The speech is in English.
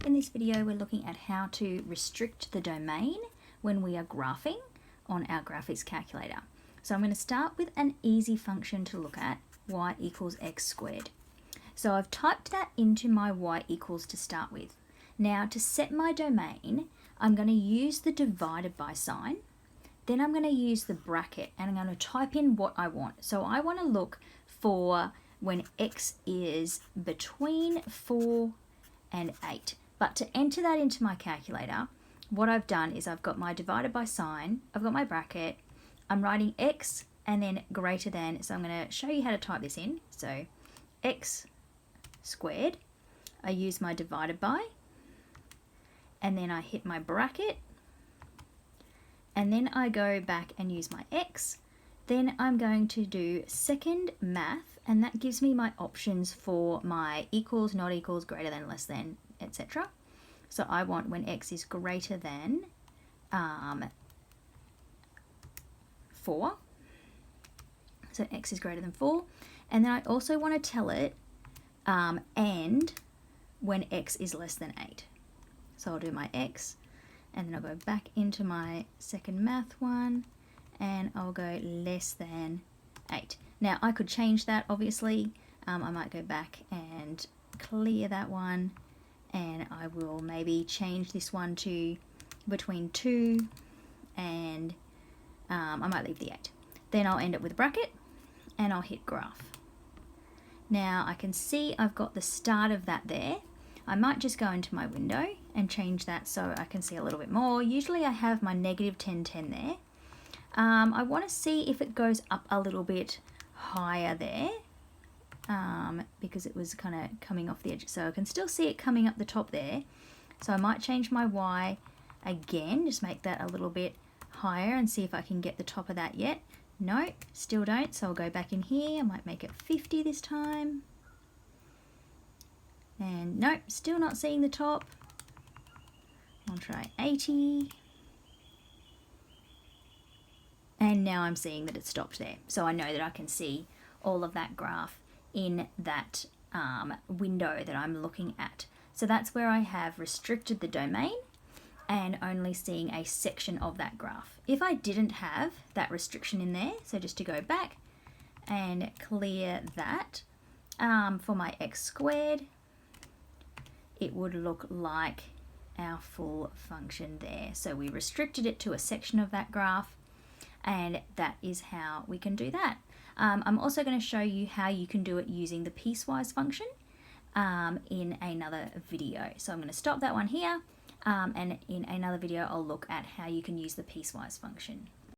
In this video, we're looking at how to restrict the domain when we are graphing on our graphics calculator. So I'm going to start with an easy function to look at, y equals x squared. So I've typed that into my y equals to start with. Now to set my domain, I'm going to use the divided by sign. Then I'm going to use the bracket and I'm going to type in what I want. So I want to look for when x is between 4 and 8. But to enter that into my calculator, what I've done is I've got my divided by sign, I've got my bracket, I'm writing x and then greater than, so I'm going to show you how to type this in. So x squared, I use my divided by, and then I hit my bracket, and then I go back and use my x. Then I'm going to do second math, and that gives me my options for my equals, not equals, greater than, less than, etc. So I want when x is greater than 4. So x is greater than 4. And then I also want to tell it and when x is less than 8. So I'll do my x, and then I'll go back into my second math one, and I'll go less than 8. Now I could change that, obviously. I might go back and clear that one, and I will maybe change this one to between 2 and I might leave the 8. Then I'll end it with a bracket and I'll hit graph. Now I can see I've got the start of that there. I might just go into my window and change that so I can see a little bit more. Usually I have my negative 10, 10 there. I want to see if it goes up a little bit higher there because it was kind of coming off the edge. So I can still see it coming up the top there. So I might change my Y again, just make that a little bit higher and see if I can get the top of that yet. No, still don't. So I'll go back in here. I might make it 50 this time. And nope, still not seeing the top. I'll try 80. And now I'm seeing that it stopped there. So I know that I can see all of that graph in that window that I'm looking at. So that's where I have restricted the domain and only seeing a section of that graph. If I didn't have that restriction in there, so just to go back and clear that, for my x squared, it would look like our full function there. So we restricted it to a section of that graph, and that is how we can do that. I'm also going to show you how you can do it using the piecewise function in another video. So I'm going to stop that one here, and in another video I'll look at how you can use the piecewise function.